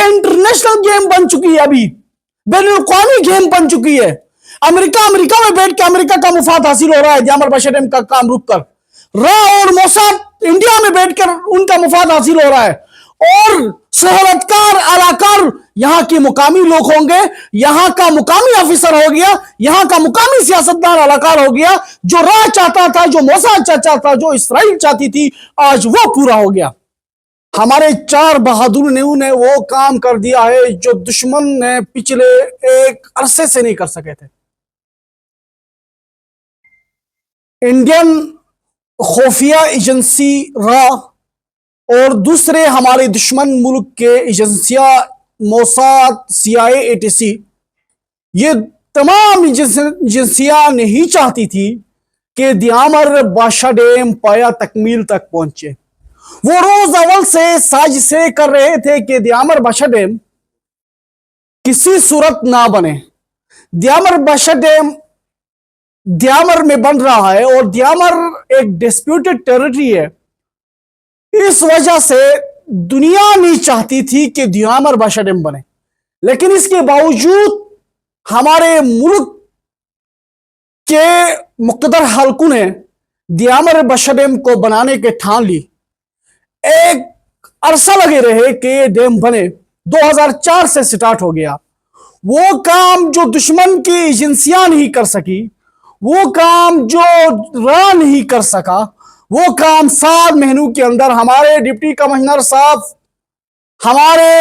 International game बन चुकी है, अभी बैनुल-अक़वामी गेम बन चुकी है। अमेरिका में बैठ के अमेरिका का मुफाद हासिल हो रहा है दियामर बशर का काम रुक कर। रा और मोसाद इंडिया में बैठकर उनका मुफाद हासिल हो रहा है, और सहूलतकार अलाकार यहां के मुकामी लोग होंगे, यहां का मुकामी ऑफिसर हो गया, यहां का मुकामी सियासतदान अलाकार हो गया। जो रा चाहता था, जो मोसाद चाहता था, जो इसराइल चाहती थी, आज वो पूरा हो गया। हमारे चार बहादुर ने वो काम कर दिया है जो दुश्मन ने पिछले एक अरसे से नहीं कर सके थे। इंडियन खुफिया एजेंसी रा और दूसरे हमारे दुश्मन मुल्क के एजेंसियां मोसाद, CIA, ATC, ये तमाम एजेंसियां नहीं चाहती थी कि दियामर बादशाह डैम पाया तकमील तक पहुंचे। वो रोज अव्वल से साजिशें कर रहे थे कि दियामर बादशाह डैम किसी सूरत ना बने। दियामर बादशाह डैम दियामर में बन रहा है और दियामर एक डिस्प्यूटेड टेरिटरी है। इस वजह से दुनिया नहीं चाहती थी कि दियामर बादशाह डैम बने, लेकिन इसके बावजूद हमारे मुल्क के मुक़द्दर हलकों ने दियामर बादशाह डैम को बनाने के ठान ली। एक अरसा लगे रहे कि डैम बने। 2004 से स्टार्ट हो गया। वो काम जो दुश्मन की एजेंसियां नहीं कर सकी, वो काम जो रा नहीं कर सका, वो काम 7 महीनों के अंदर हमारे डिप्टी कमिश्नर साहब, हमारे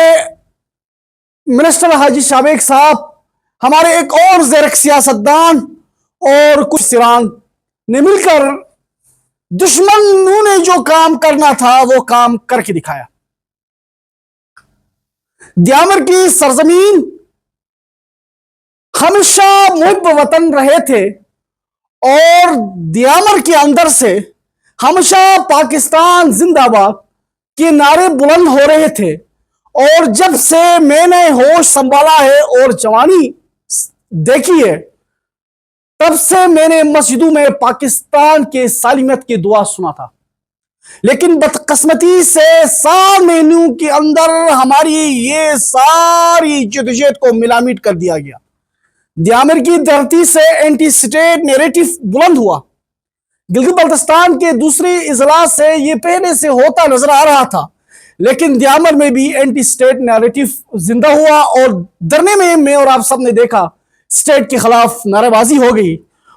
मिनिस्टर हाजी साबिक साहब, हमारे एक और ज़ेरक सियासतदान और कुछ सिरान ने मिलकर दुश्मनों ने जो काम करना था वो काम करके दिखाया। दियामर की सरजमीन हमेशा मुहिब वतन रहे थे और दियामर के अंदर से हमेशा पाकिस्तान जिंदाबाद के नारे बुलंद हो रहे थे। और जब से मैंने होश संभाला है और जवानी देखी है, तब से मैंने मस्जिदों में पाकिस्तान के सालिमियत की दुआ सुना था। लेकिन बदकिस्मती से 7 महीनों के अंदर हमारी ये सारी जदोजहद को मिलामिट कर दिया गया। दियामर की धरती से एंटी स्टेट नैरेटिव बुलंद हुआ। गिलगित बल्तिस्तान के दूसरे इजलास से ये पहले से होता नजर आ रहा था, लेकिन दियामर में भी एंटी स्टेट नैरेटिव जिंदा हुआ और धरने में मैं और आप सब ने देखा स्टेट के खिलाफ नारेबाजी हो गई।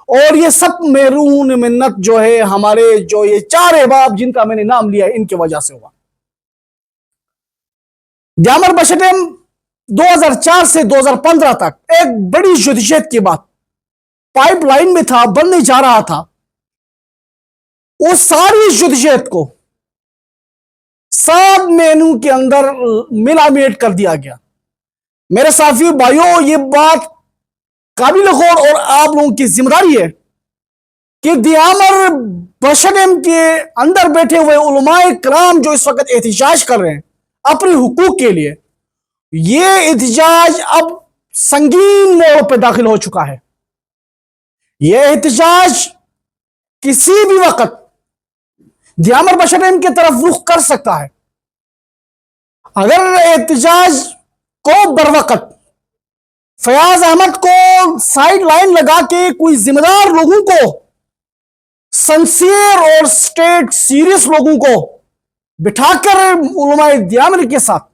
और ये सब मेरून मिन्नत जो है हमारे जो ये 4 अहबाब जिनका मैंने नाम लिया इनकी वजह से हुआ। दियामर बादशाह डैम 2004 से 2015 तक एक बड़ी जदोजहद के बाद पाइपलाइन में था, बनने जा रहा था। वो सारी जदोजहद को 7 महीनों के अंदर मिलामेट कर दिया गया। मेरे साथियों भाइयों, ये बात काबिल गौर और आप लोगों की जिम्मेदारी है कि दियामर बादशाह डैम के अंदर बैठे हुए उलमाए कराम जो इस वक्त एहतजाज कर रहे हैं अपने हुकूक के लिए, ये एहतजाज अब संगीन मोड़ पर दाखिल हो चुका है। यह एहतजाज किसी भी वक्त दियामर बादशाह डैम की तरफ रुख कर सकता है। अगर एहतजाज को बरवक्त फयाज अहमद को साइड लाइन लगा के कोई जिम्मेदार लोगों को, सनसियर और स्टेट सीरियस लोगों को बिठाकर उलमाए दियामर के साथ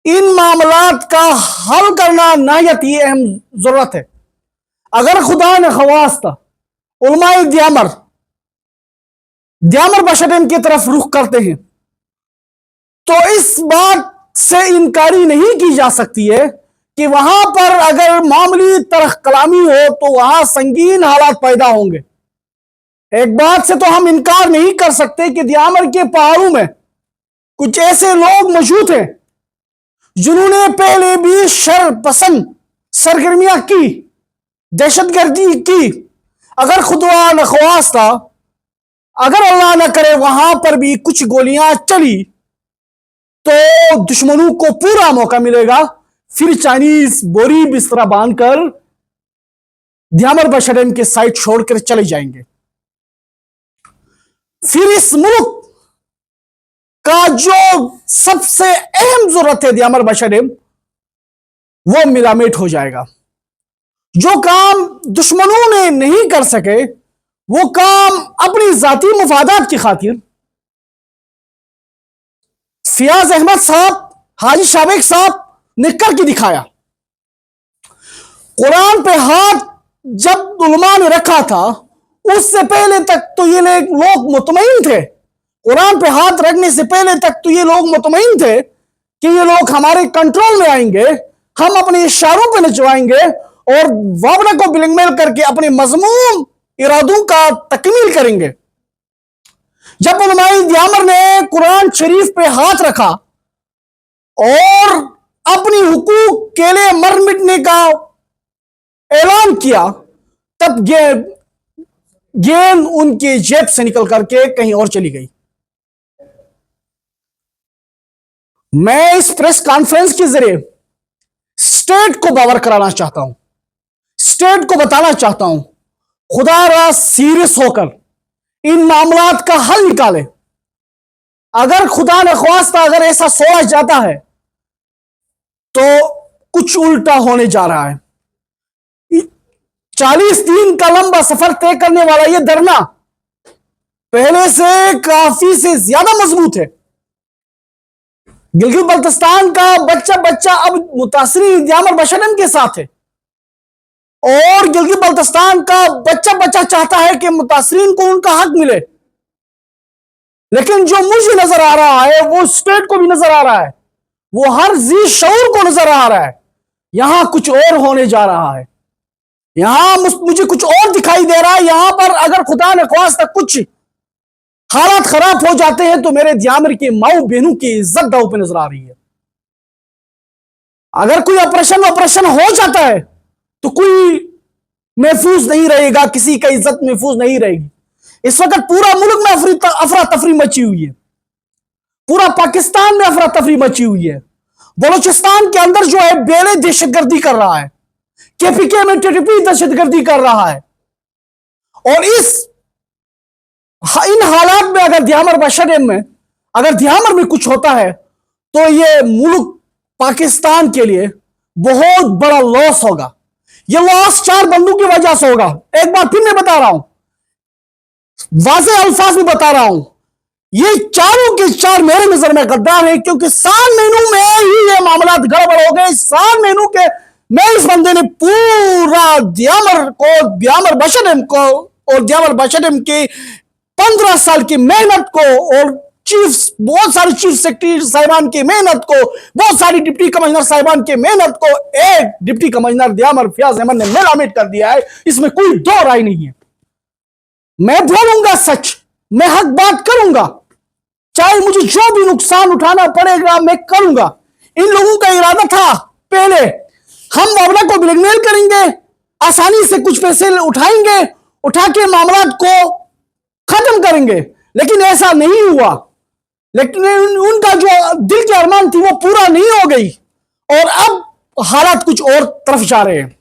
इन मामलात का हल करना नहायत ही अहम जरूरत है। अगर खुदा ने खवास्ता उलमाए दियामर बादशाह डैम की तरफ रुख करते हैं तो इस बात से इनकारी नहीं की जा सकती है कि वहां पर अगर मामूली तरह कलामी हो तो वहां संगीन हालात पैदा होंगे। एक बात से तो हम इनकार नहीं कर सकते कि दियामर के पहाड़ों में कुछ ऐसे लोग मौजूद हैं जिन्होंने पहले भी शर पसंद सरगर्मियां की, दहशतगर्दी की। अगर खुदा न ख्वास्ता, अगर अल्लाह न करे वहां पर भी कुछ गोलियां चली तो दुश्मनों को पूरा मौका मिलेगा। फिर चाइनीज बोरी बिस्तरा बांधकर दियामर बादशाह डैम के साइड छोड़कर चले जाएंगे। फिर इस मुल्क का जो सबसे अहम जरूरत है दियामर बशर, वो मिलामेट हो जाएगा। जो काम दुश्मनों ने नहीं कर सके, वो काम अपनी जाती मुफादात की खातिर फियाज अहमद साहब, हाजी शाबेक साहब ने करके दिखाया। कुरान पे हाथ जब उलमा ने रखा था, उससे पहले तक तो ये लोग मुतमईन थे। कुरान पे हाथ रखने से पहले तक तो ये लोग मुतमईन थे कि ये लोग हमारे कंट्रोल में आएंगे, हम अपने इशारों पे नचवाएंगे और वाबना को ब्लैकमेल करके अपने मजमूम इरादों का तकमील करेंगे। जब उलमाए दियामर ने कुरान शरीफ पे हाथ रखा और अपनी हुकूक के लिए मर मिटने का ऐलान किया, तब गेंद उनके जेब से निकल करके कहीं और चली गई। मैं इस प्रेस कॉन्फ्रेंस के जरिए स्टेट को बावर कराना चाहता हूं, स्टेट को बताना चाहता हूं, खुदा रा सीरियस होकर इन मामलात का हल निकाले। अगर खुदा ने ख्वास्ता अगर ऐसा सोचा जाता है तो कुछ उल्टा होने जा रहा है। 40 दिन का लंबा सफर तय करने वाला यह धरना पहले से काफी से ज्यादा मजबूत है। गिलगित बल्तिस्तान का बच्चा बच्चा अब मुतासिरीन दियामर बशरम के साथ है और गिलगित बल्तिस्तान का बच्चा बच्चा चाहता है कि मुतासिरीन को उनका हक मिले। लेकिन जो मुझे नजर आ रहा है वो स्टेट को भी नजर आ रहा है, वो हर जी शऊर को नजर आ रहा है। यहां कुछ और होने जा रहा है, यहां मुझे कुछ और दिखाई दे रहा है। यहां पर अगर खुदा ने ख्वास्ता कुछ हालात खराब हो जाते हैं तो मेरे दियामर के माऊ बहनों की इज्जत दांव पे नजर आ रही है। अगर कोई ऑपरेशन हो जाता है तो कोई महफूज नहीं रहेगा, किसी का इज्जत महफूज नहीं रहेगी। इस वक्त पूरा मुल्क में अफरा तफरी मची हुई है, पूरा पाकिस्तान में अफरा तफरी मची हुई है। बलोचिस्तान के अंदर जो है बेले दहशतगर्दी कर रहा है, केपीके में टीडीपी दहशतगर्दी कर रहा है। और इन हालात में अगर दियामर बशरम में अगर दियामर में कुछ होता है तो ये मुल्क पाकिस्तान के लिए बहुत बड़ा लॉस होगा। ये लॉस 4 बंदों की वजह से होगा। एक बार फिर मैं बता रहा हूं, वाज़े अल्फाज में बता रहा हूं, ये चारों के चार मेरे नजर में गद्दार है, क्योंकि 7 महीनों में ही ये मामला गड़बड़ हो गए। 7 महीनों के में इस बंदे ने पूरा दियामर बशरम को और दियामर बशरम की 15 साल की मेहनत को और बहुत सारे चीफ सेक्रेटरी साहिबान की मेहनत को, बहुत सारी डिप्टी कमिश्नर साहिबान की मेहनत को एक डिप्टी कमिश्नर दियामर फियाज अहमद ने मिलामिट कर दिया है। इसमें कोई दो राय नहीं है। मैं बोलूंगा सच, मैं हक बात करूंगा, चाहे मुझे जो भी नुकसान उठाना पड़ेगा मैं करूंगा। इन लोगों का इरादा था पहले हम मामला को ब्लैकमेल करेंगे, आसानी से कुछ पैसे उठाएंगे, उठा के मामला को खत्म करेंगे, लेकिन ऐसा नहीं हुआ। लेकिन उनका जो दिल की अरमान थी वो पूरा नहीं हो गई और अब हालात कुछ और तरफ जा रहे हैं।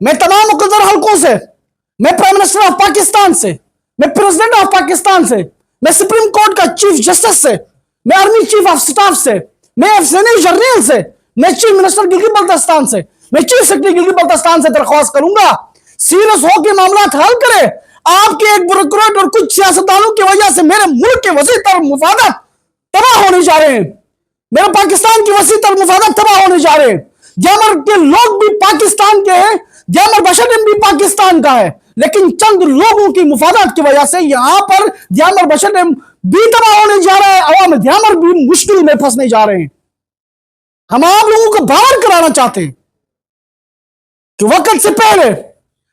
मैं तमाम मुकद्दर हलकों से, मैं प्राइम मिनिस्टर ऑफ पाकिस्तान से, मैं प्रेसिडेंट ऑफ पाकिस्तान से, मैं सुप्रीम कोर्ट का चीफ जस्टिस से, मैं आर्मी चीफ ऑफ स्टाफ से, मैं एफएसएल जनरल से, मैं चीफ मिनिस्टर गिलगित बल्तिस्तान से, मैं चीफ सेक्रेटरी गिलगित बल्तिस्तान से दरख्वास्त करूंगा सीरियस होकर मामला हल करे। आपके एक ब्यूरोक्रेट और कुछ सियासतदानों की वजह से मेरे मुल्क के वसी तर मुफादत तबाह होने जा रहे हैं, मेरे पाकिस्तान की वसी तर मुफादत तबाह होने जा रहे हैं। दियामर के लोग भी पाकिस्तान के हैं, दियामर बशरम भी पाकिस्तान का है, लेकिन चंद लोगों की मुफादत की वजह से यहां पर दियामर बशरम भी तबाह होने जा रहा है, अवाम दियामर भी मुश्किल में फंसने जा रहे हैं। हम आप लोगों को बाहर कराना चाहते हैं कि वक्त से पहले,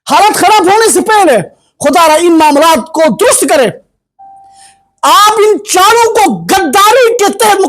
हालत खराब होने से पहले खुदा इन मामलात को दुरुस्त करे। आप इन चारों को गद्दारी के तहत